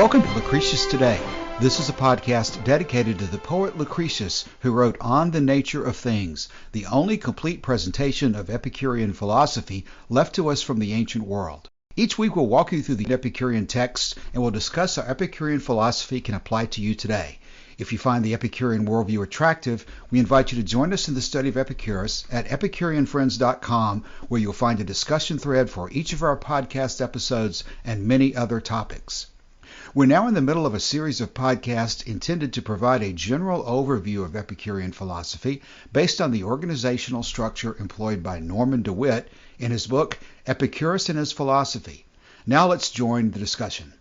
Welcome to Lucretius Today. This is a podcast dedicated to the poet Lucretius, who wrote On the Nature of Things, the only complete presentation of Epicurean philosophy left to us from the ancient world. Each week we'll walk you through the Epicurean texts and we'll discuss how Epicurean philosophy can apply to you today. If you find the Epicurean worldview attractive, we invite you to join us in the study of Epicurus at EpicureanFriends.com, where you'll find a discussion thread for each of our podcast episodes and many other topics. We're now in the middle of a series of podcasts intended to provide a general overview of Epicurean philosophy based on the organizational structure employed by Norman DeWitt in his book, Epicurus and His Philosophy. Now let's join the discussion.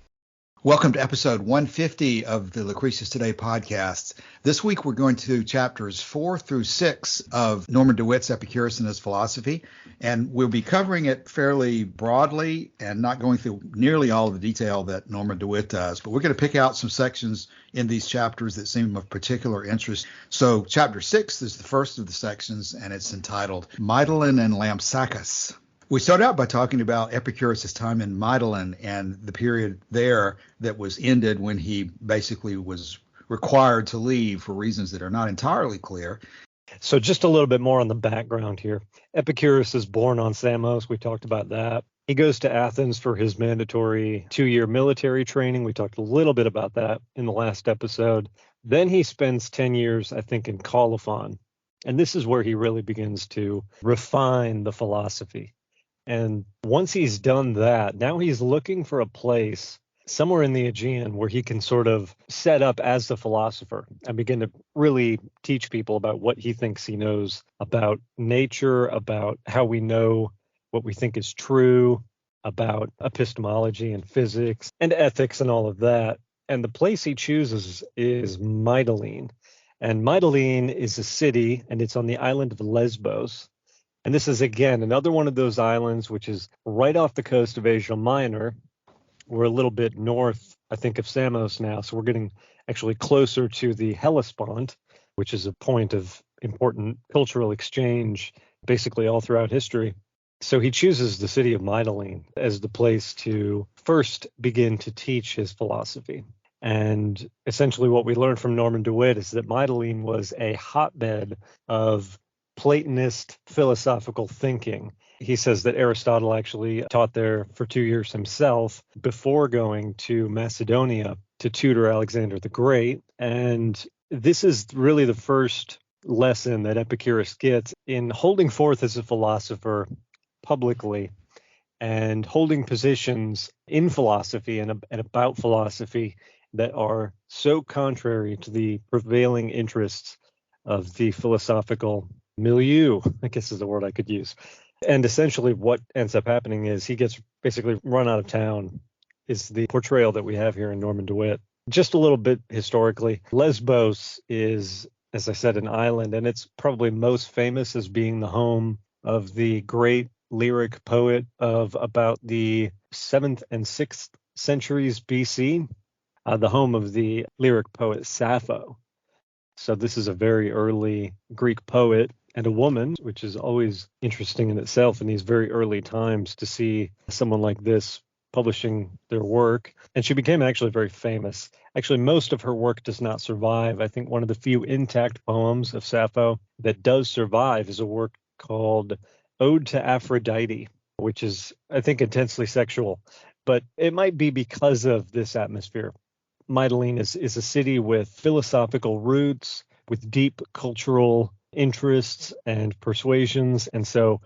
Welcome to episode 150 of the Lucretius Today podcast. This week we're going to chapters 4 through 6 of Norman DeWitt's Epicurus and His Philosophy, and we'll be covering it fairly broadly and not going through nearly all of the detail that Norman DeWitt does, but we're going to pick out some sections in these chapters that seem of particular interest. So chapter 6 is the first of the sections, and it's entitled Mytilene and Lampsacus. We start out by talking about Epicurus' time in Mytilene and the period there that was ended when he basically was required to leave for reasons that are not entirely clear. So just a little bit more on the background here. Epicurus is born on Samos. We talked about that. He goes to Athens for his mandatory 2-year military training. We talked a little bit about that in the last episode. Then he spends 10 years, I think, in Colophon. And this is where he really begins to refine the philosophy. And once he's done that, now he's looking for a place somewhere in the Aegean where he can sort of set up as the philosopher and begin to really teach people about what he thinks he knows about nature, about how we know what we think is true, about epistemology and physics and ethics and all of that. And the place he chooses is Mytilene. And Mytilene is a city, and it's on the island of Lesbos. And this is, again, another one of those islands which is right off the coast of Asia Minor. We're a little bit north, I think, of Samos now. So we're getting actually closer to the Hellespont, which is a point of important cultural exchange basically all throughout history. So he chooses the city of Mytilene as the place to first begin to teach his philosophy. And essentially what we learned from Norman DeWitt is that Mytilene was a hotbed of Platonist philosophical thinking. He says that Aristotle actually taught there for 2 years himself before going to Macedonia to tutor Alexander the Great. And this is really the first lesson that Epicurus gets in holding forth as a philosopher publicly and holding positions in philosophy and about philosophy that are so contrary to the prevailing interests of the philosophical milieu, I guess is the word I could use. And essentially what ends up happening is he gets basically run out of town, is the portrayal that we have here in Norman DeWitt. Just a little bit historically, Lesbos is, as I said, an island, and it's probably most famous as being the home of the great lyric poet of about the 7th and 6th centuries BC, the home of the lyric poet Sappho. So this is a very early Greek poet and a woman, which is always interesting in itself in these very early times to see someone like this publishing their work. And she became actually very famous. Actually, most of her work does not survive. I think one of the few intact poems of Sappho that does survive is a work called Ode to Aphrodite, which is, I think, intensely sexual. But it might be because of this atmosphere. Mytilene is a city with philosophical roots, with deep cultural interests and persuasions. And so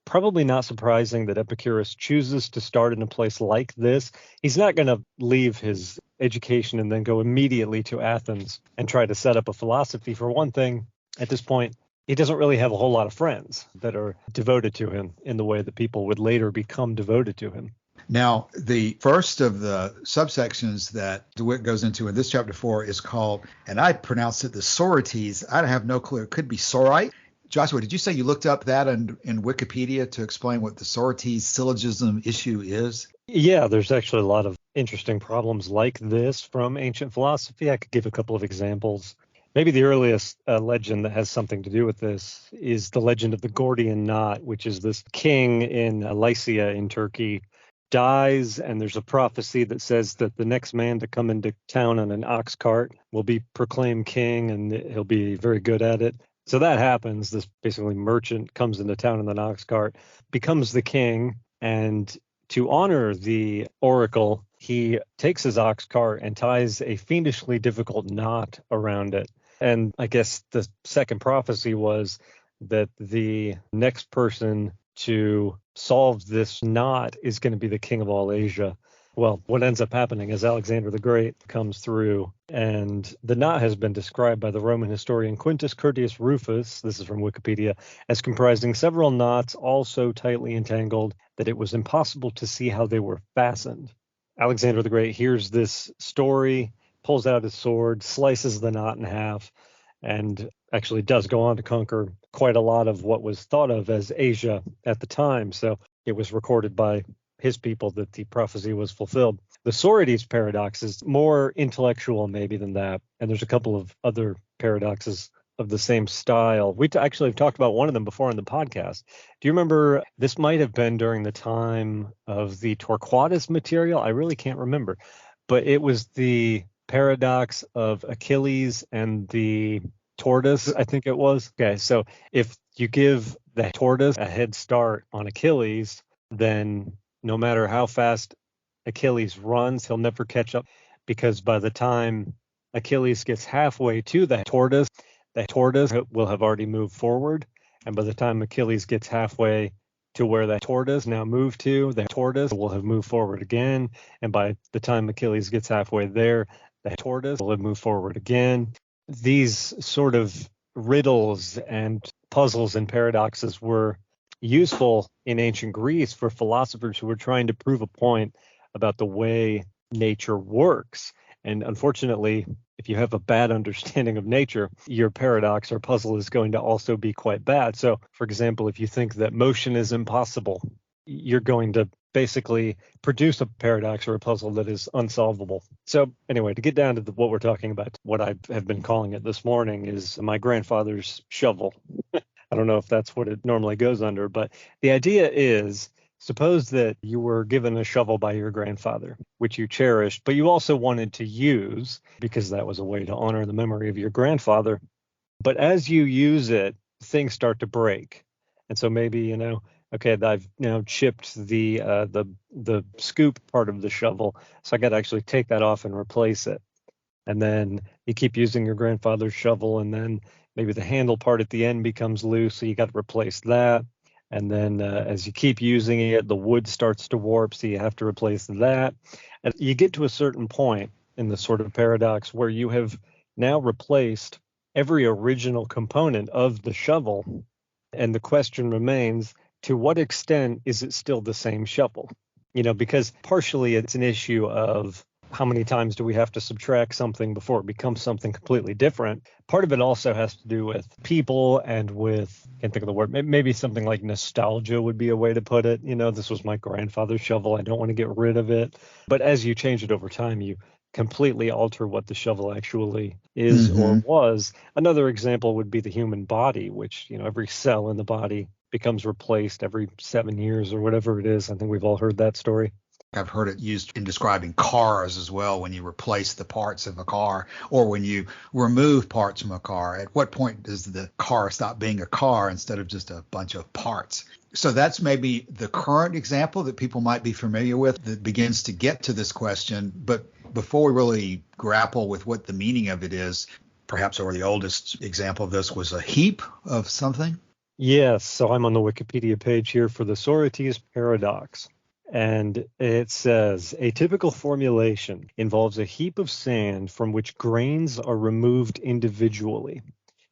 probably not surprising that Epicurus chooses to start in a place like this. He's not going to leave his education and then go immediately to Athens and try to set up a philosophy. For one thing, at this point, he doesn't really have a whole lot of friends that are devoted to him in the way that people would later become devoted to him. Now, the first of the subsections that DeWitt goes into in this chapter 4 is called, and I pronounce it the Sorites. I have no clue. It could be Sorite. Joshua, did you say you looked up that in Wikipedia to explain what the Sorites syllogism issue is? Yeah, there's actually a lot of interesting problems like this from ancient philosophy. I could give a couple of examples. Maybe the earliest legend that has something to do with this is the legend of the Gordian knot, which is this king in Lycia in Turkey dies, and there's a prophecy that says that the next man to come into town on an ox cart will be proclaimed king, and he'll be very good at it. So that happens. This basically merchant comes into town in an ox cart, becomes the king, and to honor the oracle, he takes his ox cart and ties a fiendishly difficult knot around it. And I guess the second prophecy was that the next person to solve this knot is going to be the king of all Asia. Well, what ends up happening is Alexander the Great comes through, and the knot has been described by the Roman historian Quintus Curtius Rufus, this is from Wikipedia, as comprising several knots all so tightly entangled that it was impossible to see how they were fastened. Alexander the Great hears this story, pulls out his sword, slices the knot in half, and actually does go on to conquer quite a lot of what was thought of as Asia at the time. So it was recorded by his people that the prophecy was fulfilled. The Sorites paradox is more intellectual maybe than that, and there's a couple of other paradoxes of the same style. We actually have talked about one of them before on the podcast. Do you remember, this might have been during the time of the Torquatus material? I really can't remember, but it was the paradox of Achilles and the tortoise, I think it was. Okay, so if you give the tortoise a head start on Achilles, then no matter how fast Achilles runs, he'll never catch up, because by the time Achilles gets halfway to the tortoise will have already moved forward. And by the time Achilles gets halfway to where the tortoise now moved to, the tortoise will have moved forward again. And by the time Achilles gets halfway there, the tortoise will have moved forward again. These sort of riddles and puzzles and paradoxes were useful in ancient Greece for philosophers who were trying to prove a point about the way nature works. And unfortunately, if you have a bad understanding of nature, your paradox or puzzle is going to also be quite bad. So, for example, if you think that motion is impossible, you're going to basically produce a paradox or a puzzle that is unsolvable. So anyway, to get down to what we're talking about, what I have been calling it this morning is my grandfather's shovel. I don't know if that's what it normally goes under, but the idea is, suppose that you were given a shovel by your grandfather, which you cherished, but you also wanted to use because that was a way to honor the memory of your grandfather. But as you use it, things start to break. And so maybe, okay, I've now chipped the scoop part of the shovel, so I got to actually take that off and replace it. And then you keep using your grandfather's shovel, and then maybe the handle part at the end becomes loose, so you got to replace that. And then as you keep using it, the wood starts to warp, so you have to replace that. And you get to a certain point in the sort of paradox where you have now replaced every original component of the shovel. And the question remains, to what extent is it still the same shovel? Because partially it's an issue of how many times do we have to subtract something before it becomes something completely different? Part of it also has to do with people and with, I can't think of the word, maybe something like nostalgia would be a way to put it. This was my grandfather's shovel. I don't want to get rid of it. But as you change it over time, you completely alter what the shovel actually is or was. Another example would be the human body, which, every cell in the body becomes replaced every 7 years or whatever it is. I think we've all heard that story. I've heard it used in describing cars as well, when you replace the parts of a car or when you remove parts from a car. At what point does the car stop being a car instead of just a bunch of parts? So that's maybe the current example that people might be familiar with that begins to get to this question. But before we really grapple with what the meaning of it is, perhaps the oldest example of this was a heap of something. Yes, so I'm on the Wikipedia page here for the Sorites paradox. And it says, a typical formulation involves a heap of sand from which grains are removed individually.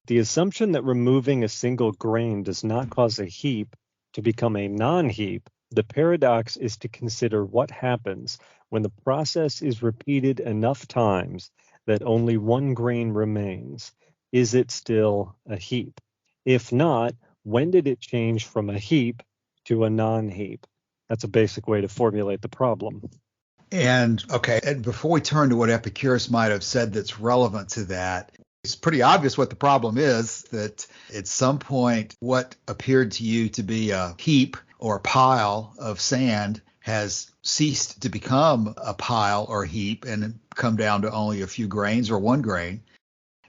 The assumption that removing a single grain does not cause a heap to become a non-heap, the paradox is to consider what happens when the process is repeated enough times that only one grain remains. Is it still a heap? If not, when did it change from a heap to a non-heap? That's a basic way to formulate the problem. And before we turn to what Epicurus might have said that's relevant to that, it's pretty obvious what the problem is, that at some point what appeared to you to be a heap or a pile of sand has ceased to become a pile or heap and come down to only a few grains or one grain.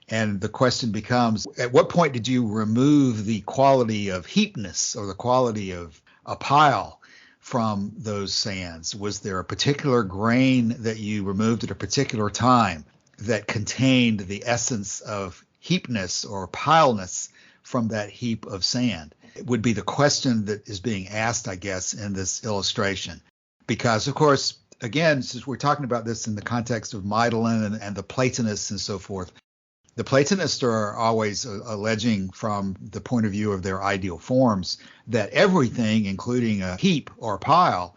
And the question becomes, at what point did you remove the quality of heapness or the quality of a pile from those sands? Was there a particular grain that you removed at a particular time that contained the essence of heapness or pileness from that heap of sand? It would be the question that is being asked, I guess, in this illustration. Because, of course, again, since we're talking about this in the context of Mytilene and the Platonists and so forth, the Platonists are always alleging from the point of view of their ideal forms that everything, including a heap or a pile,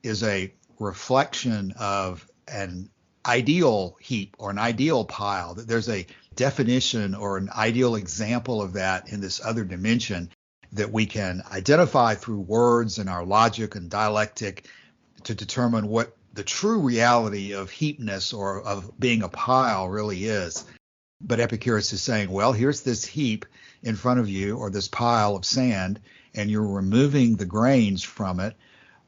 is a reflection of an ideal heap or an ideal pile, that there's a definition or an ideal example of that in this other dimension that we can identify through words and our logic and dialectic to determine what the true reality of heapness or of being a pile really is. But Epicurus is saying, well, here's this heap in front of you, or this pile of sand, and you're removing the grains from it.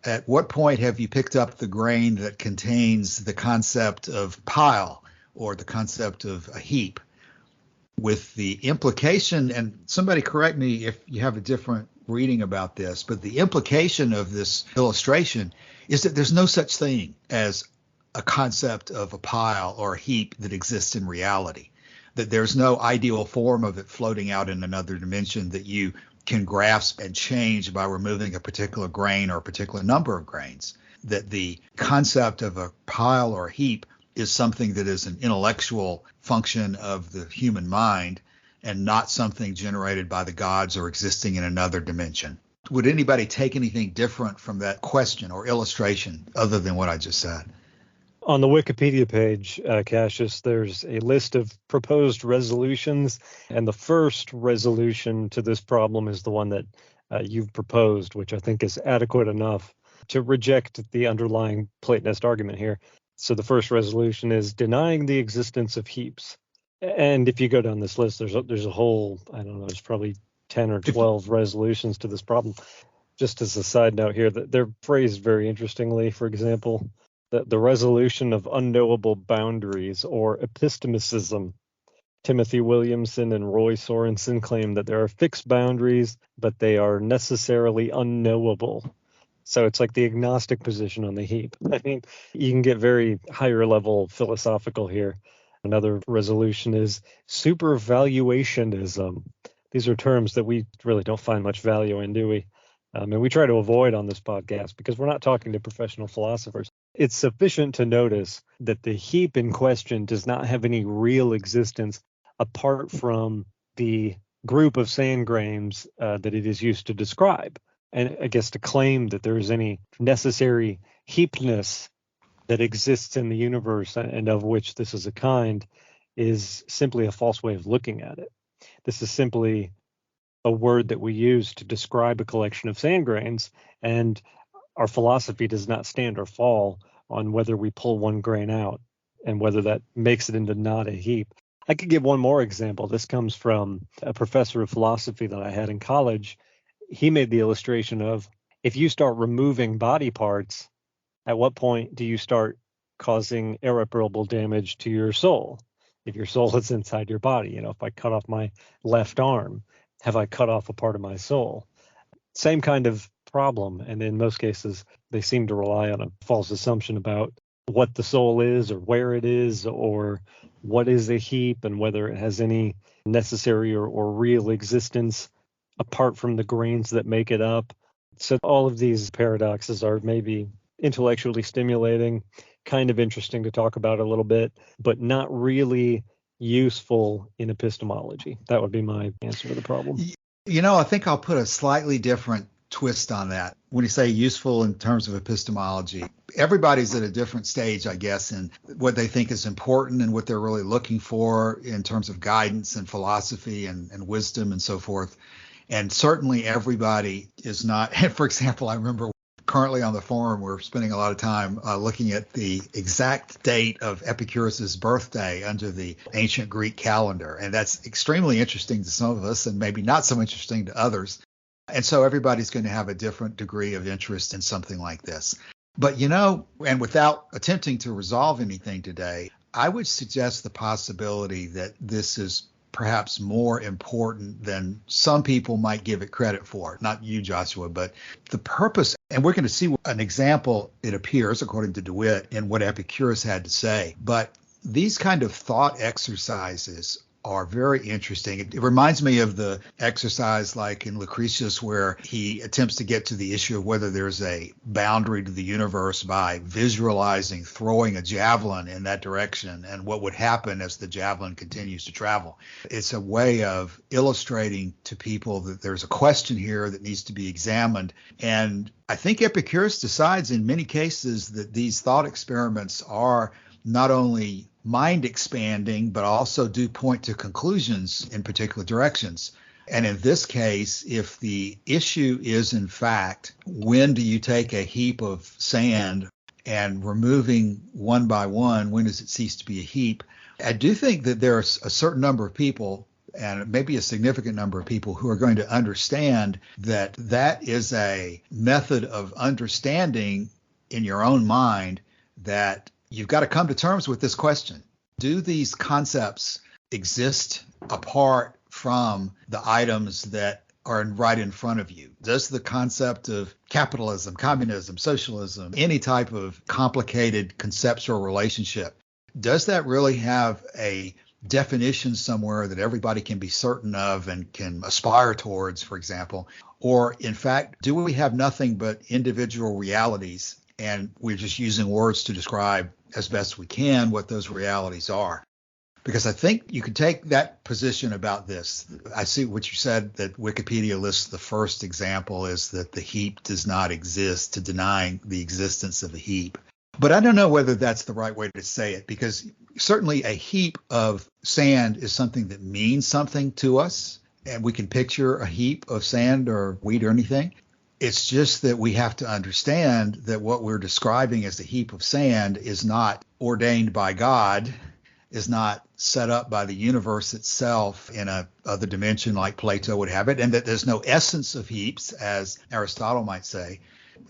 At what point have you picked up the grain that contains the concept of pile or the concept of a heap? With the implication, and somebody correct me if you have a different reading about this, but the implication of this illustration is that there's no such thing as a concept of a pile or a heap that exists in reality, that there's no ideal form of it floating out in another dimension that you can grasp and change by removing a particular grain or a particular number of grains, that the concept of a pile or a heap is something that is an intellectual function of the human mind and not something generated by the gods or existing in another dimension. Would anybody take anything different from that question or illustration other than what I just said? On the Wikipedia page, Cassius, there's a list of proposed resolutions, and the first resolution to this problem is the one that you've proposed, which I think is adequate enough to reject the underlying Platonist argument here. So the first resolution is denying the existence of heaps. And if you go down this list, there's a whole, I don't know, there's probably 10 or 12 resolutions to this problem. Just as a side note here, that they're phrased very interestingly. For example, the resolution of unknowable boundaries, or epistemicism. Timothy Williamson and Roy Sorensen claim that there are fixed boundaries, but they are necessarily unknowable. So it's like the agnostic position on the heap. I mean, you can get very higher level philosophical here. Another resolution is supervaluationism. These are terms that we really don't find much value in, do we? And we try to avoid on this podcast because we're not talking to professional philosophers. It's sufficient to notice that the heap in question does not have any real existence apart from the group of sand grains that it is used to describe. And I guess to claim that there is any necessary heapness that exists in the universe and of which this is a kind is simply a false way of looking at it. This is simply a word that we use to describe a collection of sand grains, and our philosophy does not stand or fall on whether we pull one grain out and whether that makes it into not a heap. I could give one more example. This comes from a professor of philosophy that I had in college. He made the illustration of, if you start removing body parts, at what point do you start causing irreparable damage to your soul? If your soul is inside your body, if I cut off my left arm, have I cut off a part of my soul? Same kind of problem. And in most cases, they seem to rely on a false assumption about what the soul is or where it is or what is a heap and whether it has any necessary or real existence apart from the grains that make it up. So all of these paradoxes are maybe intellectually stimulating, kind of interesting to talk about a little bit, but not really useful in epistemology. That would be my answer to the problem. I think I'll put a slightly different twist on that. When you say useful in terms of epistemology, everybody's at a different stage, I guess, in what they think is important and what they're really looking for in terms of guidance and philosophy and wisdom and so forth. And certainly everybody is not, for example, I remember currently on the forum, we're spending a lot of time looking at the exact date of Epicurus's birthday under the ancient Greek calendar. And that's extremely interesting to some of us and maybe not so interesting to others. And so everybody's going to have a different degree of interest in something like this. But, and without attempting to resolve anything today, I would suggest the possibility that this is perhaps more important than some people might give it credit for. Not you, Joshua, but the purpose. And we're going to see an example, it appears, according to DeWitt, in what Epicurus had to say. But these kind of thought exercises are very interesting. It reminds me of the exercise like in Lucretius where he attempts to get to the issue of whether there's a boundary to the universe by visualizing throwing a javelin in that direction and what would happen as the javelin continues to travel. It's a way of illustrating to people that there's a question here that needs to be examined. And I think Epicurus decides in many cases that these thought experiments are not only mind expanding, but also do point to conclusions in particular directions. And in this case, if the issue is in fact, when do you take a heap of sand and removing one by one, when does it cease to be a heap? I do think that there's a certain number of people, and maybe a significant number of people, who are going to understand that that is a method of understanding in your own mind that you've got to come to terms with this question. Do these concepts exist apart from the items that are right in front of you? Does the concept of capitalism, communism, socialism, any type of complicated conceptual relationship, does that really have a definition somewhere that everybody can be certain of and can aspire towards, for example? Or in fact, do we have nothing but individual realities and we're just using words to describe as best we can what those realities are? Because I think you can take that position about this. I see what you said, that Wikipedia lists the first example is that the heap does not exist, to denying the existence of a heap. But I don't know whether that's the right way to say it, because certainly a heap of sand is something that means something to us, and we can picture a heap of sand or wheat or anything. It's just that we have to understand that what we're describing as a heap of sand is not ordained by God, is not set up by the universe itself in a other dimension like Plato would have it, and that there's no essence of heaps, as Aristotle might say,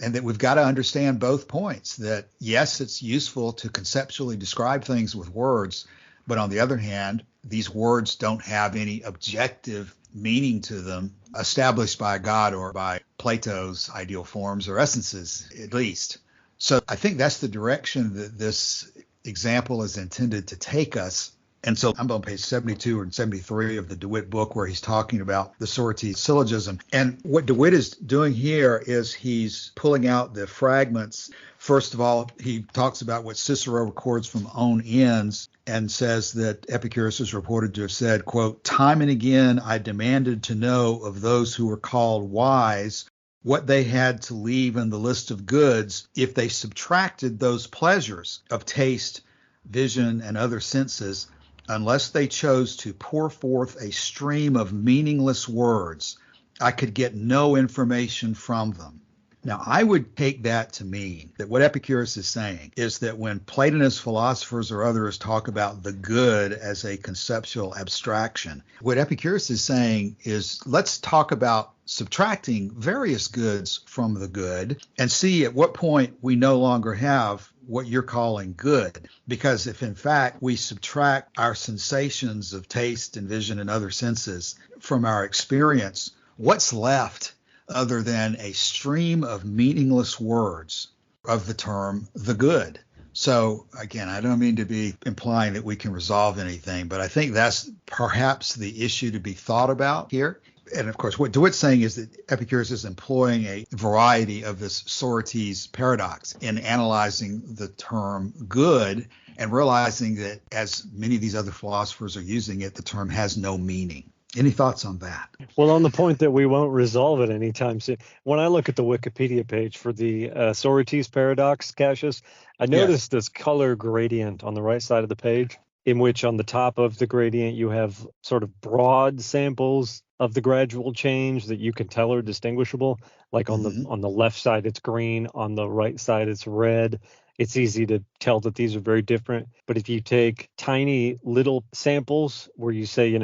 and that we've got to understand both points, that yes, it's useful to conceptually describe things with words, but on the other hand, these words don't have any objective meaning to them established by God or by Plato's ideal forms or essences, at least. So I think that's the direction that this example is intended to take us. And so I'm on page 72 and 73 of the DeWitt book where he's talking about the Socrates syllogism. And what DeWitt is doing here is he's pulling out the fragments. First of all, he talks about what Cicero records from own ends and says that Epicurus is reported to have said, quote, "Time and again I demanded to know of those who were called wise what they had to leave in the list of goods if they subtracted those pleasures of taste, vision, and other senses, unless they chose to pour forth a stream of meaningless words. I could get no information from them." Now, I would take that to mean that what Epicurus is saying is that when Platonist philosophers or others talk about the good as a conceptual abstraction, what Epicurus is saying is let's talk about subtracting various goods from the good and see at what point we no longer have what you're calling good. Because if in fact we subtract our sensations of taste and vision and other senses from our experience, what's left other than a stream of meaningless words of the term the good? So again, I don't mean to be implying that we can resolve anything, but I think that's perhaps the issue to be thought about here. And of course, what DeWitt's saying is that Epicurus is employing a variety of this Socrates paradox in analyzing the term good and realizing that, as many of these other philosophers are using it, the term has no meaning. Any thoughts on that? Well, on the point that we won't resolve it anytime soon, when I look at the Wikipedia page for the Socrates paradox, Cassius, I noticed this color gradient on the right side of the page, in which on the top of the gradient you have sort of broad samples of the gradual change that you can tell are distinguishable. Like on the left side it's green, on the right side it's red. It's easy to tell that these are very different. But if you take tiny little samples where you say,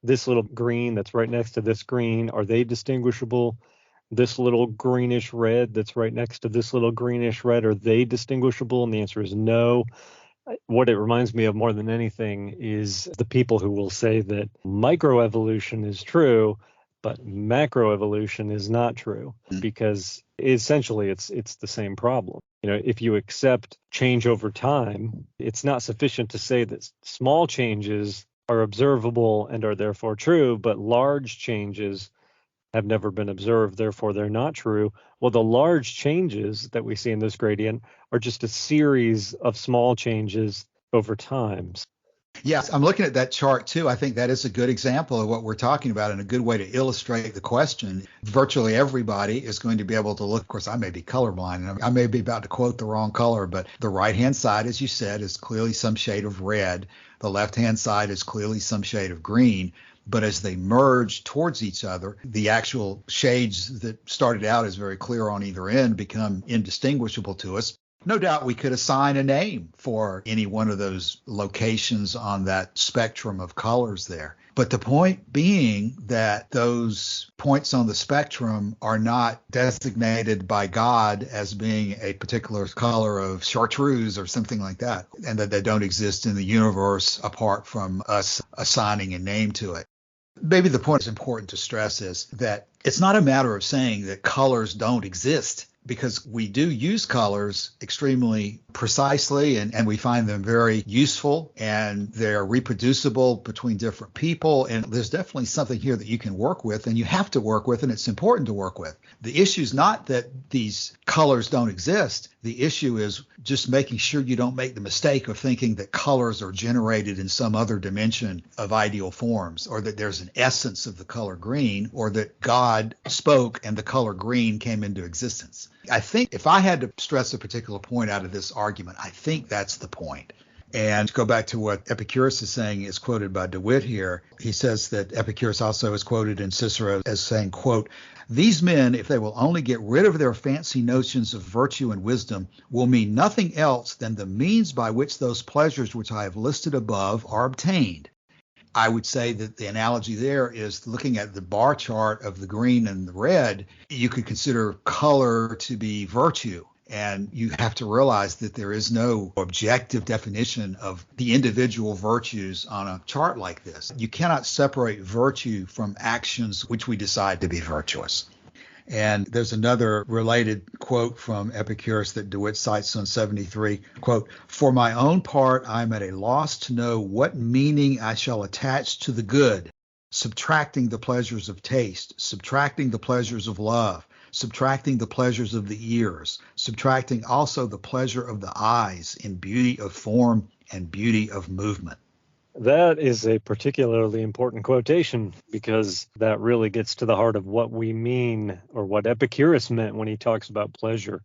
this little green that's right next to this green, are they distinguishable? this little greenish red that's right next to this little greenish red, are they distinguishable? And the answer is no. What it reminds me of more than anything is the people who will say that microevolution is true, but macroevolution is not true, because essentially it's the same problem. If you accept change over time, it's not sufficient to say that small changes are observable and are therefore true, but large changes have never been observed, therefore they're not true. Well, the large changes that we see in this gradient are just a series of small changes over time. Yes, I'm looking at that chart too. I think that is a good example of what we're talking about and a good way to illustrate the question. Virtually everybody is going to be able to look. Of course, I may be colorblind and I may be about to quote the wrong color, but the right-hand side, as you said, is clearly some shade of red. The left-hand side is clearly some shade of green. But as they merge towards each other, the actual shades that started out as very clear on either end become indistinguishable to us. No doubt we could assign a name for any one of those locations on that spectrum of colors there. But the point being that those points on the spectrum are not designated by God as being a particular color of chartreuse or something like that, and that they don't exist in the universe apart from us assigning a name to it. Maybe the point is important to stress is that it's not a matter of saying that colors don't exist, because we do use colors extremely precisely and we find them very useful and they're reproducible between different people. And there's definitely something here that you can work with and you have to work with, and it's important to work with. The issue is not that these colors don't exist. The issue is just making sure you don't make the mistake of thinking that colors are generated in some other dimension of ideal forms, or that there's an essence of the color green, or that God spoke and the color green came into existence. I think if I had to stress a particular point out of this argument, I think that's the point. And to go back to what Epicurus is saying, is quoted by DeWitt here. He says that Epicurus also is quoted in Cicero as saying, quote, "These men, if they will only get rid of their fancy notions of virtue and wisdom, will mean nothing else than the means by which those pleasures which I have listed above are obtained." I would say that the analogy there is looking at the bar chart of the green and the red. You could consider color to be virtue. And you have to realize that there is no objective definition of the individual virtues on a chart like this. You cannot separate virtue from actions which we decide to be virtuous. And there's another related quote from Epicurus that DeWitt cites on 73, quote, "For my own part, I am at a loss to know what meaning I shall attach to the good, subtracting the pleasures of taste, subtracting the pleasures of love, subtracting the pleasures of the ears, subtracting also the pleasure of the eyes in beauty of form and beauty of movement." That is a particularly important quotation, because that really gets to the heart of what we mean, or what Epicurus meant when he talks about pleasure,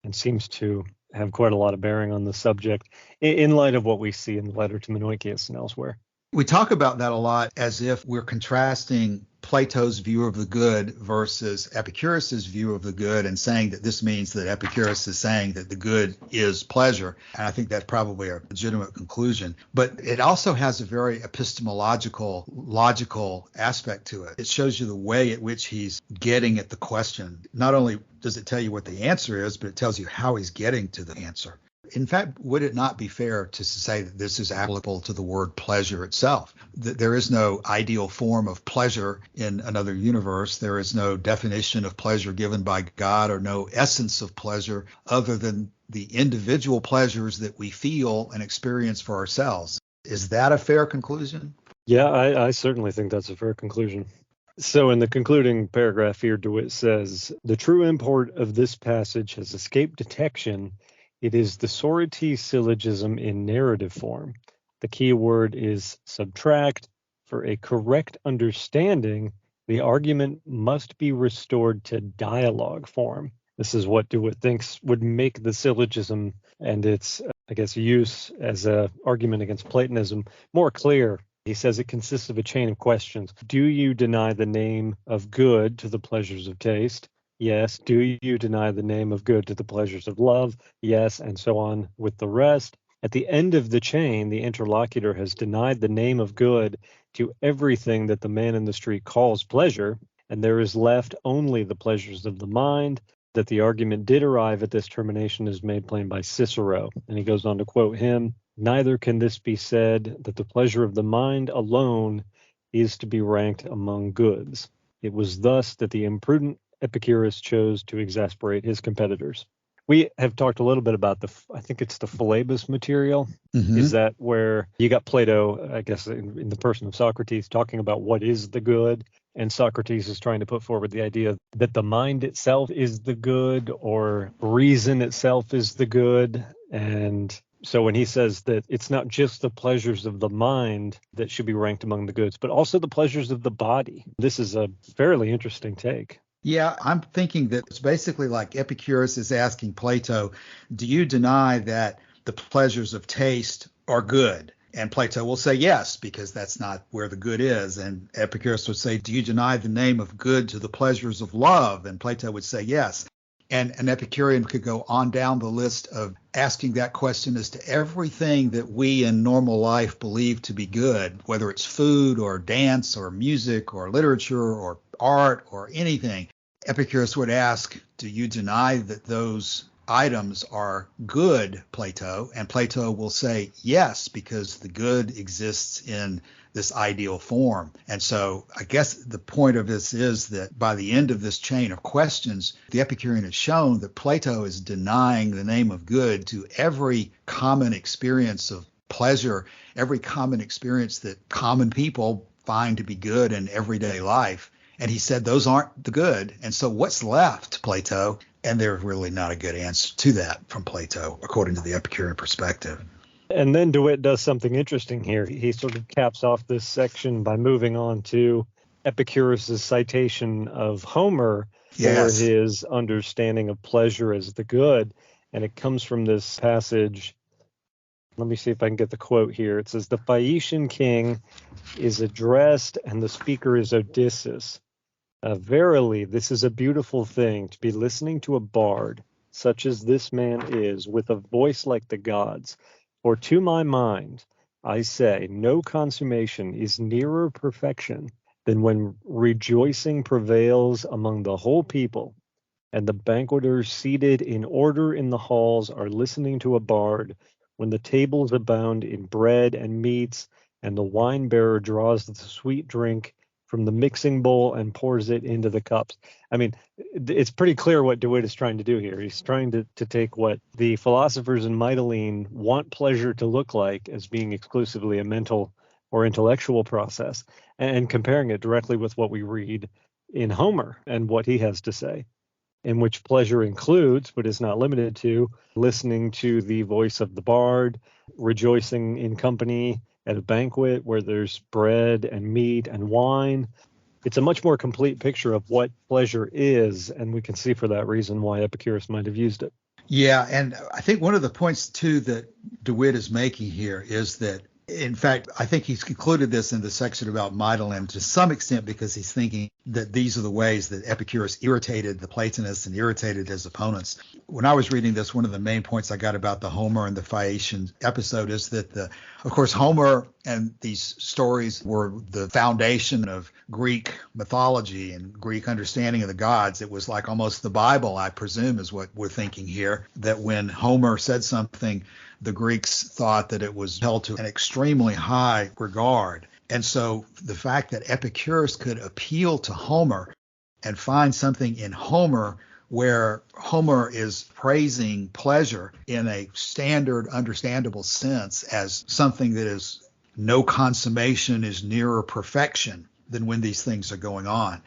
and seems to have quite a lot of bearing on the subject in light of what we see in the letter to Menoikeus and elsewhere. We talk about that a lot as if we're contrasting Plato's view of the good versus Epicurus's view of the good, and saying that this means that Epicurus is saying that the good is pleasure. And I think that's probably a legitimate conclusion. But it also has a very epistemological, logical aspect to it. It shows you the way at which he's getting at the question. Not only does it tell you what the answer is, but it tells you how he's getting to the answer. In fact, would it not be fair to say that this is applicable to the word pleasure itself? That there is no ideal form of pleasure in another universe. There is no definition of pleasure given by God, or no essence of pleasure other than the individual pleasures that we feel and experience for ourselves. Is that a fair conclusion? Yeah, I certainly think that's a fair conclusion. So in the concluding paragraph here, DeWitt says, "The true import of this passage has escaped detection. It is the Sorites syllogism in narrative form. The key word is subtract. For a correct understanding, the argument must be restored to dialogue form." This is what DeWitt thinks would make the syllogism and its, use as an argument against Platonism more clear. He says it consists of a chain of questions. Do you deny the name of good to the pleasures of taste? Yes. Do you deny the name of good to the pleasures of love? Yes, and so on with the rest. At the end of the chain, the interlocutor has denied the name of good to everything that the man in the street calls pleasure, and there is left only the pleasures of the mind. That the argument did arrive at this termination is made plain by Cicero, and he goes on to quote him, "Neither can this be said that the pleasure of the mind alone is to be ranked among goods. It was thus that the imprudent Epicurus chose to exasperate his competitors." We have talked a little bit about I think it's the Philebus material. Mm-hmm. Is that where you got Plato, I guess, in the person of Socrates, talking about what is the good? And Socrates is trying to put forward the idea that the mind itself is the good, or reason itself is the good. And so when he says that it's not just the pleasures of the mind that should be ranked among the goods, but also the pleasures of the body, this is a fairly interesting take. Yeah, I'm thinking that it's basically like Epicurus is asking Plato, do you deny that the pleasures of taste are good? And Plato will say yes, because that's not where the good is. And Epicurus would say, do you deny the name of good to the pleasures of love? And Plato would say yes. And an Epicurean could go on down the list of asking that question as to everything that we in normal life believe to be good, whether it's food or dance or music or literature or art or anything. Epicurus would ask, do you deny that those items are good, Plato? And Plato will say yes, because the good exists in this ideal form. And so I guess the point of this is that by the end of this chain of questions, the Epicurean has shown that Plato is denying the name of good to every common experience of pleasure, every common experience that common people find to be good in everyday life. And he said those aren't the good. And so what's left, Plato? And there's really not a good answer to that from Plato, according to the Epicurean perspective. And then DeWitt does something interesting here. He sort of caps off this section by moving on to Epicurus' citation of Homer for his understanding of pleasure as the good. And it comes from this passage. Let me see if I can get the quote here. It says, "The Phaeacian king is addressed, and the speaker is Odysseus. Verily, this is a beautiful thing, to be listening to a bard, such as this man is, with a voice like the gods. For to my mind, I say, no consummation is nearer perfection than when rejoicing prevails among the whole people, and the banqueters seated in order in the halls are listening to a bard, when the tables abound in bread and meats, and the wine-bearer draws the sweet drink from the mixing bowl and pours it into the cups." I mean, it's pretty clear what DeWitt is trying to do here. He's trying to take what the philosophers in Mytilene want pleasure to look like as being exclusively a mental or intellectual process, and comparing it directly with what we read in Homer and what he has to say, in which pleasure includes, but is not limited to, listening to the voice of the bard, rejoicing in company at a banquet where there's bread and meat and wine. It's a much more complete picture of what pleasure is, and we can see for that reason why Epicurus might have used it. Yeah, and I think one of the points, too, that DeWitt is making here is that, in fact, I think he's concluded this in the section about Mytilene to some extent because he's thinking that these are the ways that Epicurus irritated the Platonists and irritated his opponents. When I was reading this, one of the main points I got about the Homer and the Phaeacian episode is that, of course, Homer and these stories were the foundation of Greek mythology and Greek understanding of the gods. It was like almost the Bible, I presume, is what we're thinking here, that when Homer said something, the Greeks thought that it was held to an extremely high regard. And so the fact that Epicurus could appeal to Homer and find something in Homer where Homer is praising pleasure in a standard, understandable sense as something that is no consummation is nearer perfection than when these things are going on,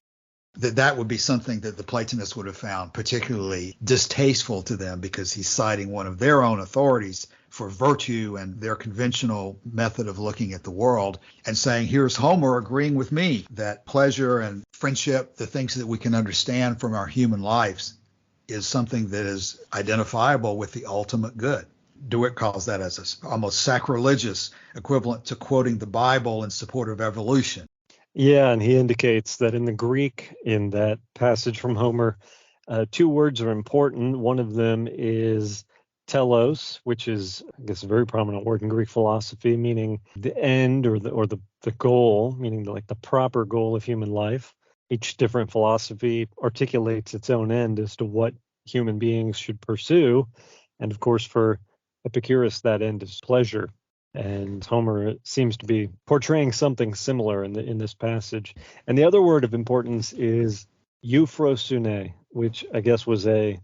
that would be something that the Platonists would have found particularly distasteful to them, because he's citing one of their own authorities for virtue and their conventional method of looking at the world, and saying, here's Homer agreeing with me that pleasure and friendship, the things that we can understand from our human lives, is something that is identifiable with the ultimate good. DeWitt calls that as a almost sacrilegious equivalent to quoting the Bible in support of evolution. Yeah, and he indicates that in the Greek, in that passage from Homer, two words are important. One of them is telos, which is, I guess, a very prominent word in Greek philosophy, meaning the end or the goal, meaning like the proper goal of human life. Each different philosophy articulates its own end as to what human beings should pursue. And of course, for Epicurus, that end is pleasure. And Homer seems to be portraying something similar in this passage. And the other word of importance is euphrosune, which I guess was a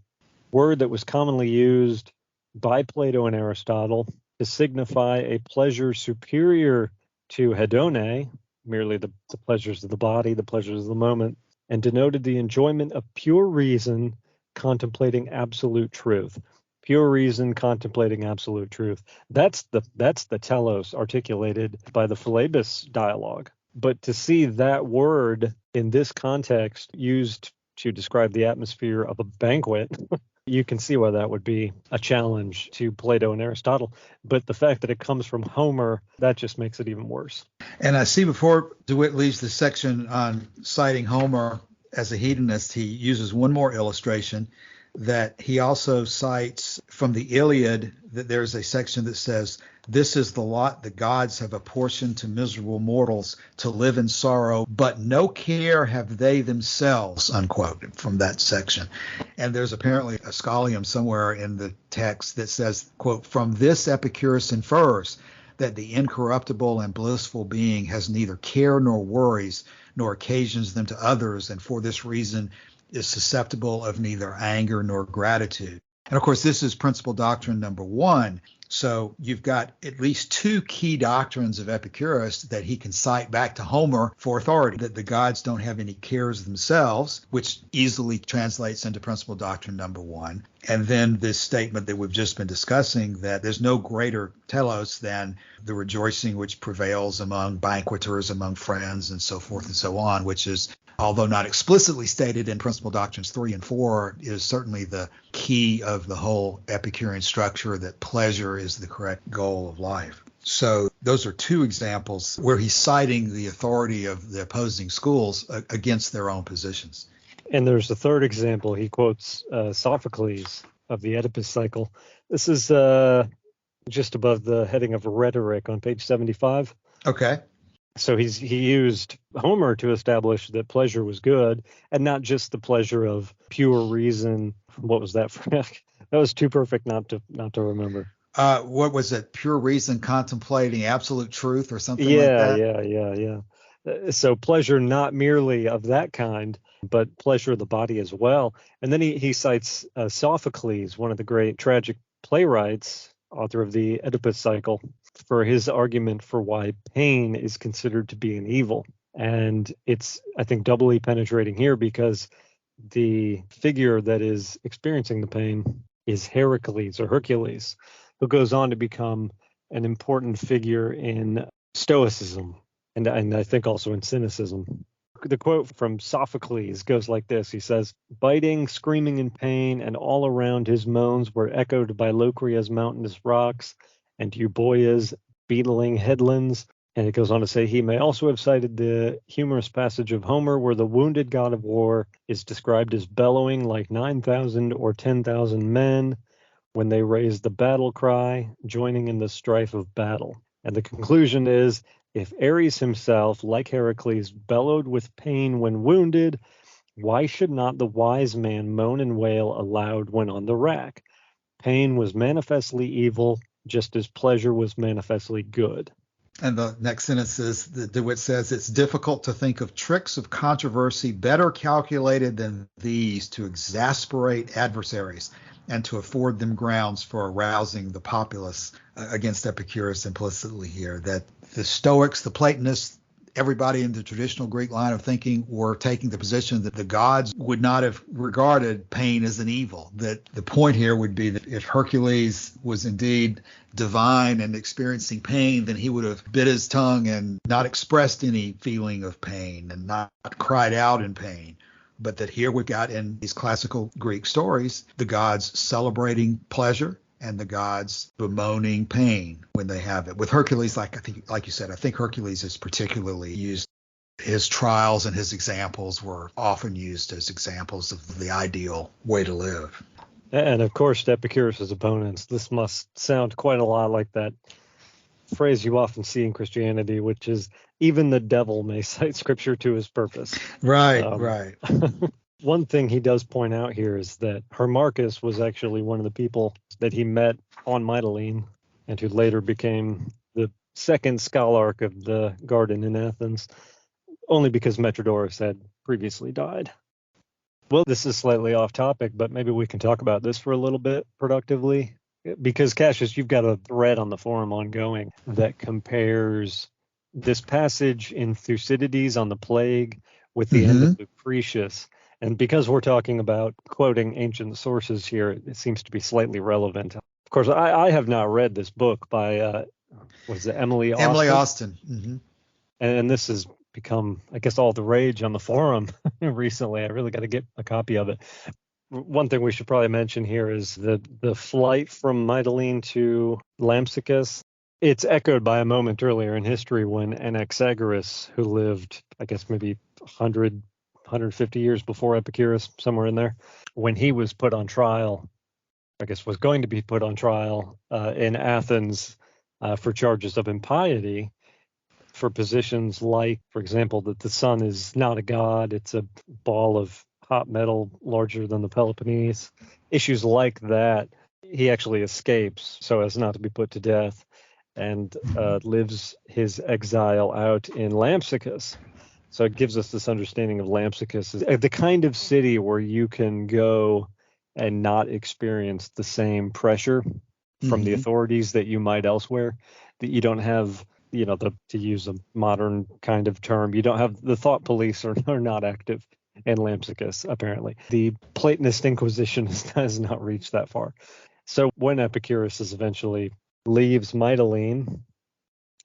word that was commonly used by Plato and Aristotle to signify a pleasure superior to hedone, merely the pleasures of the body, the pleasures of the moment, and denoted the enjoyment of pure reason contemplating absolute truth. Pure reason contemplating absolute truth. That's the telos articulated by the Philebus dialogue. But to see that word in this context used to describe the atmosphere of a banquet, you can see why that would be a challenge to Plato and Aristotle. But the fact that it comes from Homer, that just makes it even worse. And I see before DeWitt leaves the section on citing Homer as a hedonist, he uses one more illustration that he also cites from the Iliad, that there's a section that says, "This is the lot the gods have apportioned to miserable mortals to live in sorrow, but no care have they themselves," unquote, from that section. And there's apparently a scholium somewhere in the text that says, quote, "From this Epicurus infers that the incorruptible and blissful being has neither care nor worries, nor occasions them to others, and for this reason is susceptible of neither anger nor gratitude." And of course, this is principal doctrine number one. So you've got at least two key doctrines of Epicurus that he can cite back to Homer for authority, that the gods don't have any cares themselves, which easily translates into principal doctrine number one. And then this statement that we've just been discussing, that there's no greater telos than the rejoicing which prevails among banqueters, among friends, and so forth and so on, which is, although not explicitly stated in Principal Doctrines 3 and 4, is certainly the key of the whole Epicurean structure, that pleasure is the correct goal of life. So those are two examples where he's citing the authority of the opposing schools against their own positions. And there's a third example. He quotes Sophocles of the Oedipus cycle. This is just above the heading of rhetoric on page 75. Okay. So he used Homer to establish that pleasure was good, and not just the pleasure of pure reason. What was that? That was too perfect not to remember. What was it? Pure reason contemplating absolute truth or something like that? Yeah. So pleasure not merely of that kind, but pleasure of the body as well. And then he cites Sophocles, one of the great tragic playwrights, author of the Oedipus cycle, for his argument for why pain is considered to be an evil. And it's, I think, doubly penetrating here because the figure that is experiencing the pain is Heracles or Hercules, who goes on to become an important figure in Stoicism and I think also in Cynicism. The quote from Sophocles goes like this. He says, "Biting, screaming in pain, and all around his moans were echoed by Locria's mountainous rocks and Euboea's beetling headlands." And it goes on to say he may also have cited the humorous passage of Homer where the wounded god of war is described as bellowing like 9,000 or 10,000 men when they raise the battle cry, joining in the strife of battle. And the conclusion is, if Ares himself, like Heracles, bellowed with pain when wounded, why should not the wise man moan and wail aloud when on the rack? Pain was manifestly evil, just as pleasure was manifestly good. And the next sentence is that DeWitt says, "It's difficult to think of tricks of controversy better calculated than these to exasperate adversaries and to afford them grounds for arousing the populace," against Epicurus implicitly here, that the Stoics, the Platonists, everybody in the traditional Greek line of thinking were taking the position that the gods would not have regarded pain as an evil. That the point here would be that if Hercules was indeed divine and experiencing pain, then he would have bit his tongue and not expressed any feeling of pain and not cried out in pain. But that here we've got in these classical Greek stories, the gods celebrating pleasure and the gods bemoaning pain when they have it. With Hercules, like you said, I think Hercules is particularly used. His trials and his examples were often used as examples of the ideal way to live. And of course, to Epicurus' opponents, this must sound quite a lot like that phrase you often see in Christianity, which is even the devil may cite scripture to his purpose. Right. One thing he does point out here is that Hermarchus was actually one of the people that he met on Mytilene and who later became the second scholarch of the garden in Athens, only because Metrodorus had previously died. Well, this is slightly off topic, but maybe we can talk about this for a little bit productively. Because, Cassius, you've got a thread on the forum ongoing that compares this passage in Thucydides on the plague with the end of Lucretius. And because we're talking about quoting ancient sources here, it seems to be slightly relevant. Of course, I have not read this book by, Emily Austin? Emily Austin. Mm-hmm. And this has become, I guess, all the rage on the forum recently. I really got to get a copy of it. One thing we should probably mention here is the flight from Mytilene to Lampsacus. It's echoed by a moment earlier in history when Anaxagoras, who lived, I guess, maybe 150 years before Epicurus, somewhere in there, when he was put on trial, I guess was going to be put on trial in Athens for charges of impiety, for positions like, for example, that the sun is not a god, it's a ball of hot metal larger than the Peloponnese, issues like that. He actually escapes so as not to be put to death and lives his exile out in Lampsacus. So it gives us this understanding of Lampsacus as the kind of city where you can go and not experience the same pressure from the authorities that you might elsewhere, that you don't have, to use a modern kind of term, you don't have the thought police are not active in Lampsacus, apparently. The Platonist Inquisition has not reached that far. So when Epicurus eventually leaves Mytilene,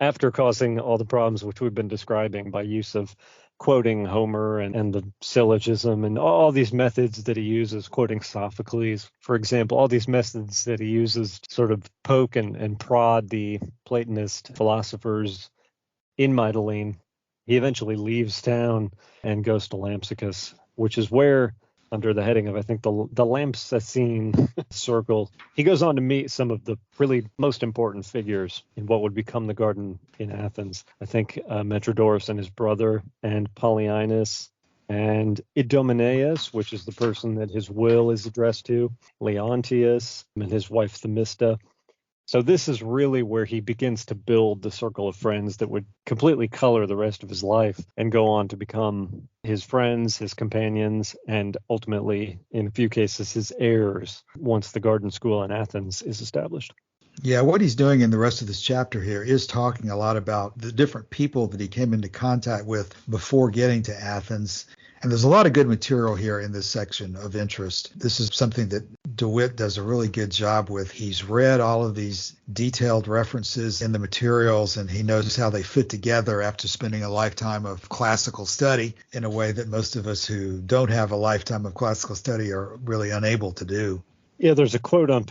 after causing all the problems which we've been describing by use of quoting Homer and the syllogism and all these methods that he uses, quoting Sophocles, for example, all these methods that he uses to sort of poke and prod the Platonist philosophers in Mytilene, he eventually leaves town and goes to Lampsacus, which is where, under the heading of, I think, the Lampsacene circle, he goes on to meet some of the really most important figures in what would become the garden in Athens. I think Metrodorus and his brother, and Polyaenus, and Idomeneus, which is the person that his will is addressed to, Leontius, and his wife Themista. So this is really where he begins to build the circle of friends that would completely color the rest of his life and go on to become his friends, his companions, and ultimately, in a few cases, his heirs once the garden school in Athens is established. Yeah, what he's doing in the rest of this chapter here is talking a lot about the different people that he came into contact with before getting to Athens. And there's a lot of good material here in this section of interest. This is something that DeWitt does a really good job with. He's read all of these detailed references in the materials, and he knows how they fit together after spending a lifetime of classical study in a way that most of us who don't have a lifetime of classical study are really unable to do. Yeah, there's a quote on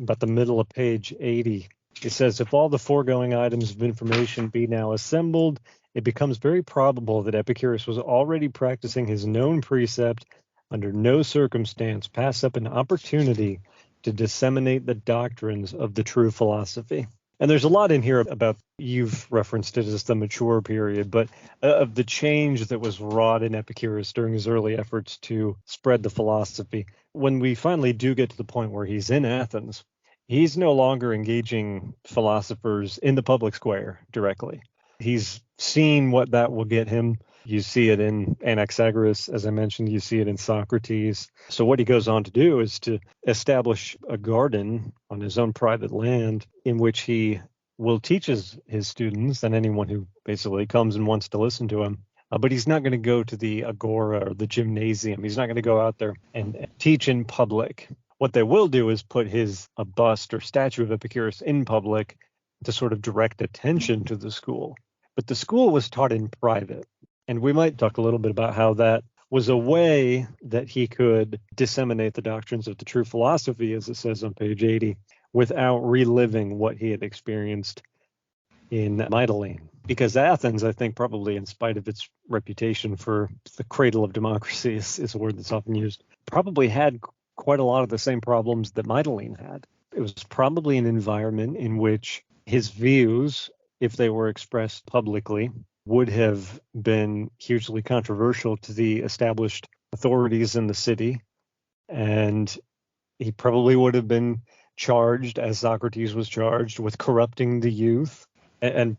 about the middle of page 80. It says, "If all the foregoing items of information be now assembled, it becomes very probable that Epicurus was already practicing his known precept, under no circumstance pass up an opportunity to disseminate the doctrines of the true philosophy." And there's a lot in here about, you've referenced it as the mature period, but of the change that was wrought in Epicurus during his early efforts to spread the philosophy. When we finally do get to the point where he's in Athens, he's no longer engaging philosophers in the public square directly. He's seen what that will get him. You see it in Anaxagoras, as I mentioned. You see it in Socrates. So what he goes on to do is to establish a garden on his own private land in which he will teach his students and anyone who basically comes and wants to listen to him. But he's not going to go to the agora or the gymnasium. He's not going to go out there and teach in public. What they will do is put a bust or statue of Epicurus in public to sort of direct attention to the school. But the school was taught in private. And we might talk a little bit about how that was a way that he could disseminate the doctrines of the true philosophy, as it says on page 80, without reliving what he had experienced in Mytilene. Because Athens, I think, probably in spite of its reputation for the cradle of democracy, is a word that's often used, probably had quite a lot of the same problems that Mytilene had. It was probably an environment in which his views, if they were expressed publicly, would have been hugely controversial to the established authorities in the city. And he probably would have been charged, as Socrates was charged, with corrupting the youth. And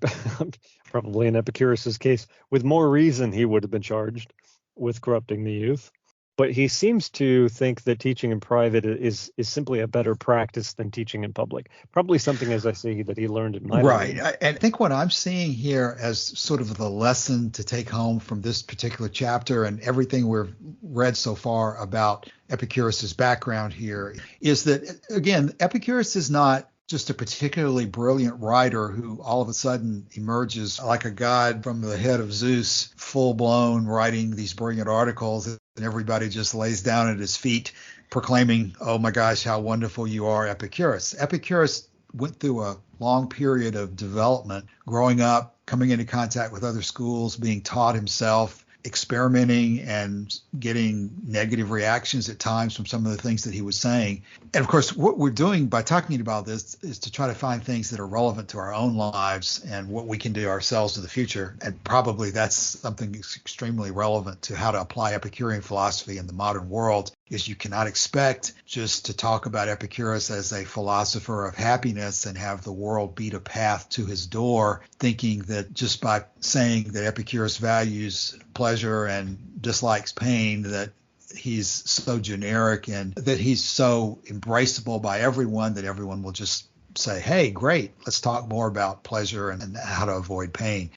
probably in Epicurus's case, with more reason, he would have been charged with corrupting the youth. But he seems to think that teaching in private is simply a better practice than teaching in public. Probably something, as I say, that he learned in Mytilene. Right. And I think what I'm seeing here as sort of the lesson to take home from this particular chapter and everything we've read so far about Epicurus's background here is that, again, Epicurus is not just a particularly brilliant writer who all of a sudden emerges like a god from the head of Zeus, full blown, writing these brilliant articles, and everybody just lays down at his feet proclaiming, "Oh my gosh, how wonderful you are, Epicurus." Epicurus went through a long period of development, growing up, coming into contact with other schools, being taught himself, experimenting and getting negative reactions at times from some of the things that he was saying. And of course, what we're doing by talking about this is to try to find things that are relevant to our own lives and what we can do ourselves in the future. And probably that's something that's extremely relevant to how to apply Epicurean philosophy in the modern world, is you cannot expect just to talk about Epicurus as a philosopher of happiness and have the world beat a path to his door, thinking that just by saying that Epicurus values pleasure and dislikes pain, that he's so generic and that he's so embraceable by everyone that everyone will just say, "Hey, great, let's talk more about pleasure and how to avoid pain."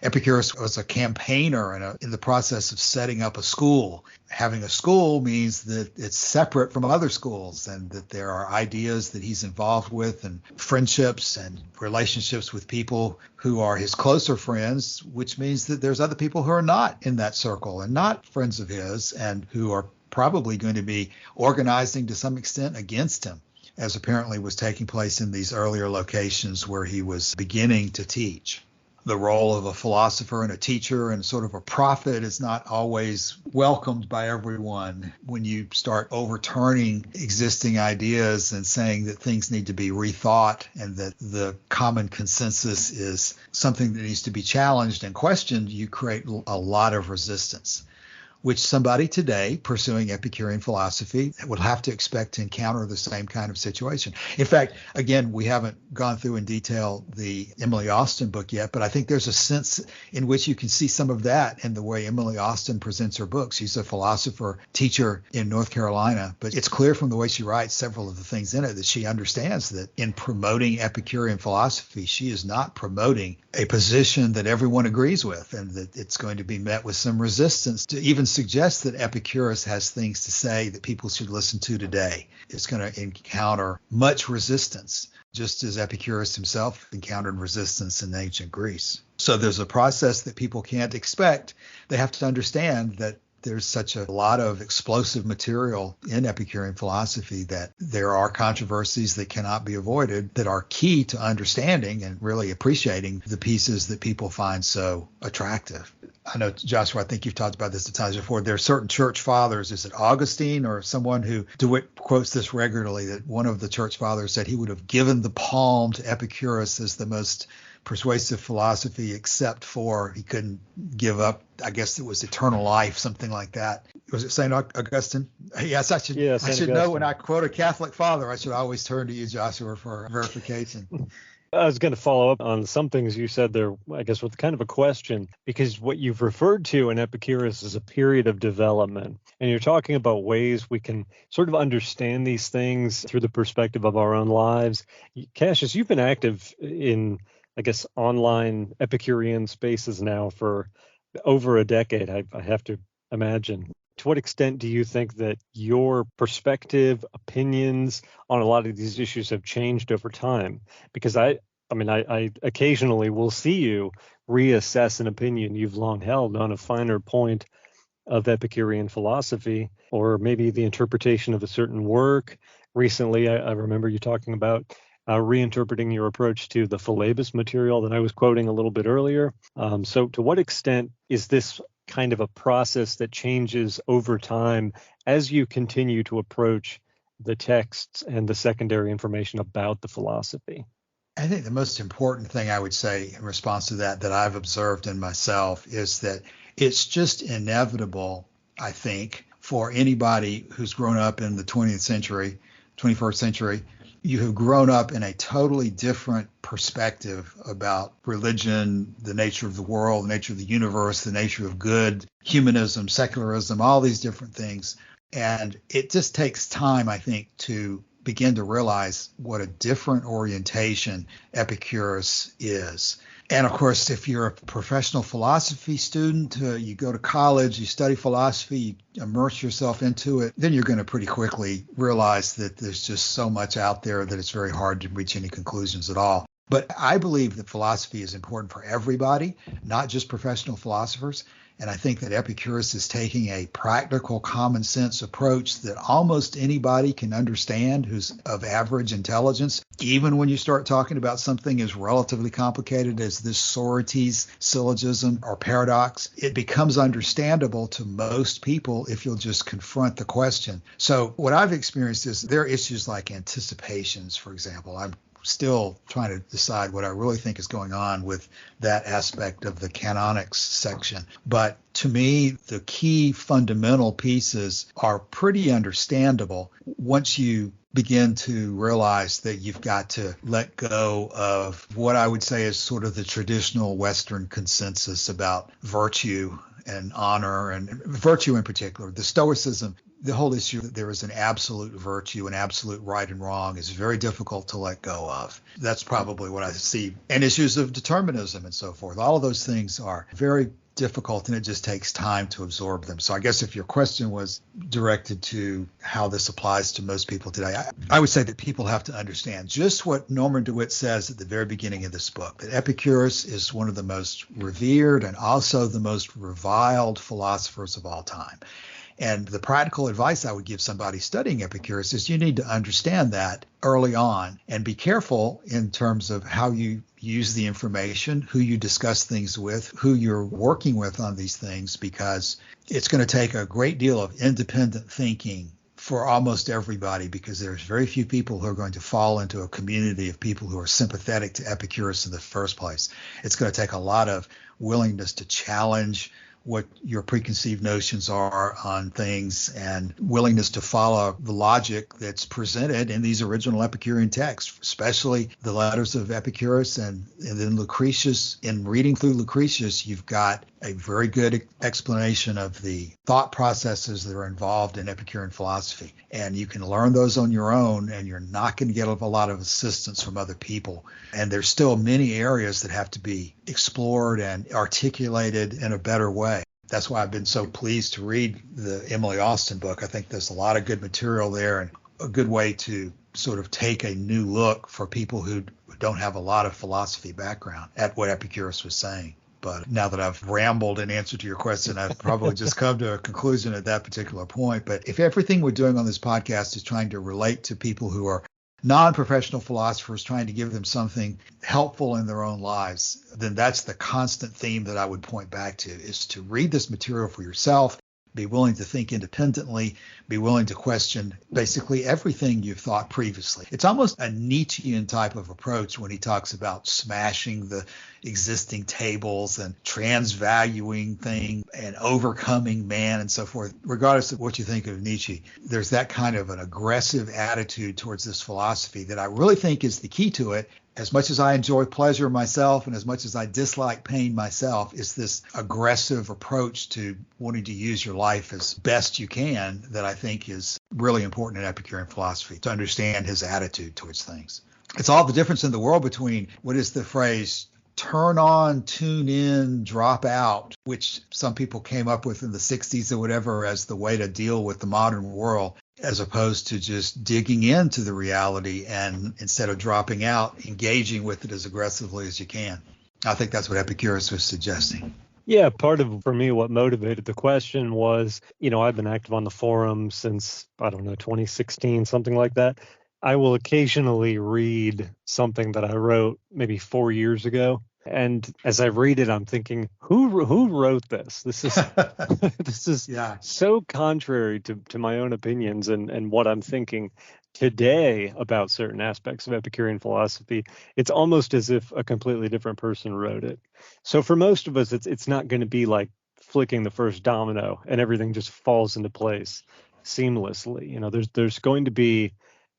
Epicurus was a campaigner in the process of setting up a school. Having a school means that it's separate from other schools and that there are ideas that he's involved with and friendships and relationships with people who are his closer friends, which means that there's other people who are not in that circle and not friends of his and who are probably going to be organizing to some extent against him, as apparently was taking place in these earlier locations where he was beginning to teach. The role of a philosopher and a teacher and sort of a prophet is not always welcomed by everyone. When you start overturning existing ideas and saying that things need to be rethought and that the common consensus is something that needs to be challenged and questioned, you create a lot of resistance, which somebody today pursuing Epicurean philosophy would have to expect to encounter the same kind of situation. In fact, again, we haven't gone through in detail the Emily Austin book yet, but I think there's a sense in which you can see some of that in the way Emily Austin presents her books. She's a philosopher teacher in North Carolina, but it's clear from the way she writes several of the things in it that she understands that in promoting Epicurean philosophy, she is not promoting a position that everyone agrees with and that it's going to be met with some resistance to even suggest that Epicurus has things to say that people should listen to today. It's going to encounter much resistance, just as Epicurus himself encountered resistance in ancient Greece. So there's a process that people can't expect. They have to understand that there's such a lot of explosive material in Epicurean philosophy that there are controversies that cannot be avoided that are key to understanding and really appreciating the pieces that people find so attractive. I know, Joshua, I think you've talked about this at times before. There are certain church fathers, is it Augustine or someone who, DeWitt quotes this regularly, that one of the church fathers said he would have given the palm to Epicurus as the most persuasive philosophy, except for he couldn't give up, I guess it was eternal life, something like that. Was it St. Augustine? Yes, I should know when I quote a Catholic father, I should always turn to you, Joshua, for verification. I was going to follow up on some things you said there, I guess, with kind of a question, because what you've referred to in Epicurus is a period of development. And you're talking about ways we can sort of understand these things through the perspective of our own lives. Cassius, you've been active in, I guess, online Epicurean spaces now for over a decade, I have to imagine. To what extent do you think that your perspective, opinions on a lot of these issues have changed over time? Because I occasionally will see you reassess an opinion you've long held on a finer point of Epicurean philosophy, or maybe the interpretation of a certain work. Recently, I remember you talking about reinterpreting your approach to the Philebus material that I was quoting a little bit earlier. So to what extent is this kind of a process that changes over time as you continue to approach the texts and the secondary information about the philosophy? I think the most important thing I would say in response to that I've observed in myself is that it's just inevitable, I think, for anybody who's grown up in the 20th century, 21st century, you have grown up in a totally different perspective about religion, the nature of the world, the nature of the universe, the nature of good, humanism, secularism, all these different things. And it just takes time, I think, to begin to realize what a different orientation Epicurus is. And of course, if you're a professional philosophy student, you go to college, you study philosophy, you immerse yourself into it, then you're going to pretty quickly realize that there's just so much out there that it's very hard to reach any conclusions at all. But I believe that philosophy is important for everybody, not just professional philosophers. And I think that Epicurus is taking a practical, common sense approach that almost anybody can understand who's of average intelligence, even when you start talking about something as relatively complicated as this Socrates syllogism or paradox. It becomes understandable to most people if you'll just confront the question. So what I've experienced is there are issues like anticipations, for example. I'm still trying to decide what I really think is going on with that aspect of the canonics section. But to me, the key fundamental pieces are pretty understandable once you begin to realize that you've got to let go of what I would say is sort of the traditional Western consensus about virtue and honor, and virtue in particular. The Stoicism, the whole issue that there is an absolute virtue, an absolute right and wrong, is very difficult to let go of. That's probably what I see. And issues of determinism and so forth. All of those things are very difficult, and it just takes time to absorb them. So I guess if your question was directed to how this applies to most people today, I would say that people have to understand just what Norman DeWitt says at the very beginning of this book, that Epicurus is one of the most revered and also the most reviled philosophers of all time. And the practical advice I would give somebody studying Epicurus is you need to understand that early on and be careful in terms of how you use the information, who you discuss things with, who you're working with on these things, because it's going to take a great deal of independent thinking for almost everybody, because there's very few people who are going to fall into a community of people who are sympathetic to Epicurus in the first place. It's going to take a lot of willingness to challenge what your preconceived notions are on things and willingness to follow the logic that's presented in these original Epicurean texts, especially the letters of Epicurus and then Lucretius. In reading through Lucretius, you've got a very good explanation of the thought processes that are involved in Epicurean philosophy. And you can learn those on your own, and you're not going to get a lot of assistance from other people. And there's still many areas that have to be explored and articulated in a better way. That's why I've been so pleased to read the Emily Austin book. I think there's a lot of good material there and a good way to sort of take a new look for people who don't have a lot of philosophy background at what Epicurus was saying. But now that I've rambled in answer to your question, I've probably just come to a conclusion at that particular point. But if everything we're doing on this podcast is trying to relate to people who are non-professional philosophers, trying to give them something helpful in their own lives, then that's the constant theme that I would point back to, is to read this material for yourself, be willing to think independently, be willing to question basically everything you've thought previously. It's almost a Nietzschean type of approach when he talks about smashing the existing tables and transvaluing things and overcoming man and so forth. Regardless of what you think of Nietzsche, there's that kind of an aggressive attitude towards this philosophy that I really think is the key to it. As much as I enjoy pleasure myself and as much as I dislike pain myself, is this aggressive approach to wanting to use your life as best you can that I think is really important in Epicurean philosophy, to understand his attitude towards things. It's all the difference in the world between what is the phrase turn on, tune in, drop out, which some people came up with in the 60s or whatever as the way to deal with the modern world, as opposed to just digging into the reality and, instead of dropping out, engaging with it as aggressively as you can. I think that's what Epicurus was suggesting. Yeah, part of, for me, what motivated the question was, I've been active on the forum since, 2016, something like that. I will occasionally read something that I wrote maybe 4 years ago. And as I read it, I'm thinking, who wrote this? This is this is so contrary to my own opinions and what I'm thinking, today about certain aspects of Epicurean philosophy, it's almost as if a completely different person wrote it. So for most of us, it's not going to be like flicking the first domino and everything just falls into place seamlessly. There's going to be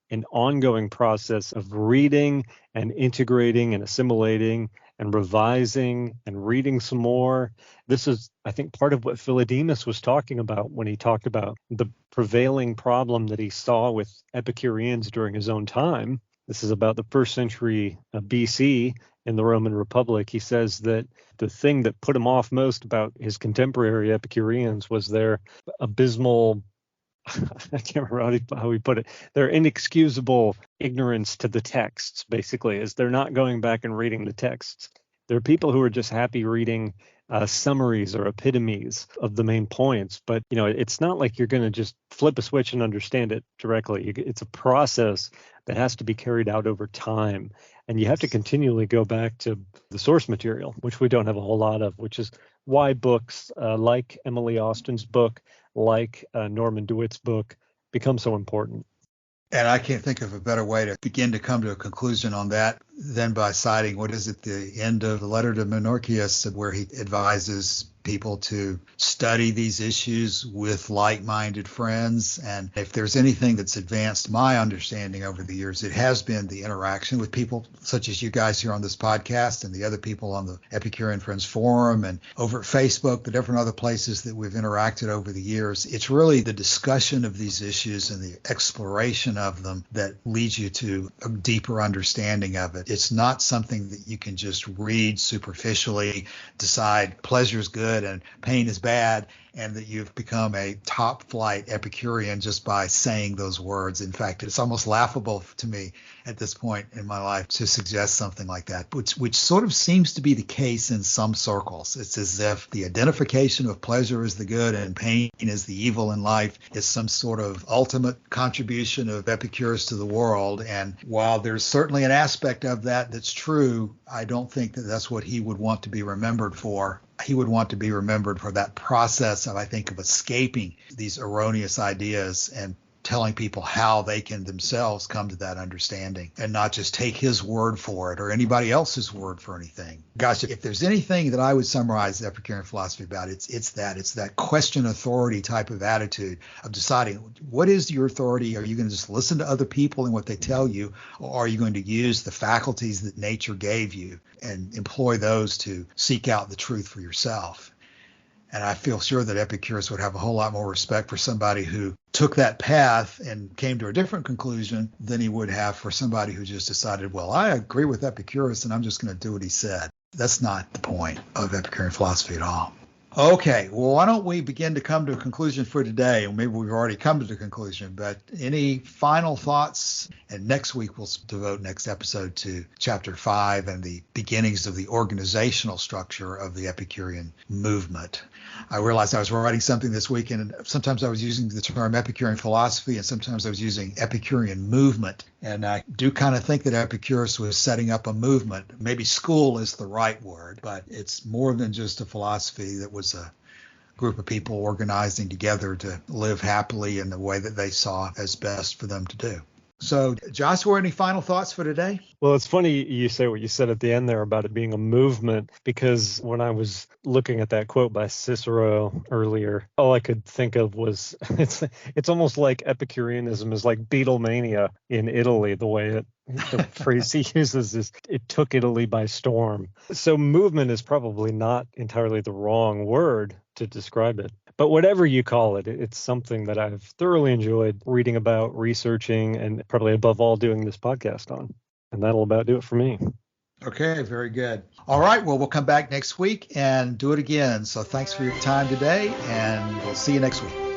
an ongoing process of reading and integrating and assimilating and revising and reading some more. This is, I think, part of what Philodemus was talking about when he talked about the prevailing problem that he saw with Epicureans during his own time. This is about the first century BC in the Roman Republic. He says that the thing that put him off most about his contemporary Epicureans was their abysmal, I can't remember how he put it, their inexcusable ignorance to the texts, basically, is they're not going back and reading the texts. There are people who are just happy reading summaries or epitomes of the main points, but it's not like you're going to just flip a switch and understand it directly. It's a process that has to be carried out over time, and you have to continually go back to the source material, which we don't have a whole lot of, which is why books like Emily Austin's book, like Norman DeWitt's book, become so important. And I can't think of a better way to begin to come to a conclusion on that than by citing, the end of the letter to Menorchius, where he advises people to study these issues with like-minded friends. And if there's anything that's advanced my understanding over the years, it has been the interaction with people such as you guys here on this podcast and the other people on the Epicurean Friends Forum and over at Facebook, the different other places that we've interacted over the years. It's really the discussion of these issues and the exploration of them that leads you to a deeper understanding of it. It's not something that you can just read superficially, decide pleasure is good and pain is bad, and that you've become a top flight Epicurean just by saying those words. In fact, it's almost laughable to me at this point in my life to suggest something like that, which sort of seems to be the case in some circles. It's as if the identification of pleasure as the good and pain as the evil in life is some sort of ultimate contribution of Epicurus to the world. And while there's certainly an aspect of that that's true, I don't think that that's what he would want to be remembered for. He would want to be remembered for that process of, I think, of escaping these erroneous ideas and telling people how they can themselves come to that understanding and not just take his word for it or anybody else's word for anything. Gosh, if there's anything that I would summarize Epicurean philosophy about, it's that question authority type of attitude of deciding what is your authority. Are you going to just listen to other people and what they tell you, or are you going to use the faculties that nature gave you and employ those to seek out the truth for yourself? And I feel sure that Epicurus would have a whole lot more respect for somebody who took that path and came to a different conclusion than he would have for somebody who just decided, well, I agree with Epicurus and I'm just going to do what he said. That's not the point of Epicurean philosophy at all. Okay, well, why don't we begin to come to a conclusion for today? Or maybe we've already come to the conclusion, but any final thoughts? And next week we'll devote next episode to chapter 5 and the beginnings of the organizational structure of the Epicurean movement. I realized I was writing something this week, and sometimes I was using the term Epicurean philosophy, and sometimes I was using Epicurean movement. And I do kind of think that Epicurus was setting up a movement. Maybe school is the right word, but it's more than just a philosophy that was a group of people organizing together to live happily in the way that they saw as best for them to do. So, Joshua, any final thoughts for today? Well, it's funny you say what you said at the end there about it being a movement, because when I was looking at that quote by Cicero earlier, all I could think of was it's almost like Epicureanism is like Beatlemania in Italy, the way the phrase he uses is it took Italy by storm. So movement is probably not entirely the wrong word to describe it. But whatever you call it, it's something that I've thoroughly enjoyed reading about, researching, and probably above all doing this podcast on. And that'll about do it for me. Okay, very good. All right, well, we'll come back next week and do it again. So thanks for your time today, and we'll see you next week.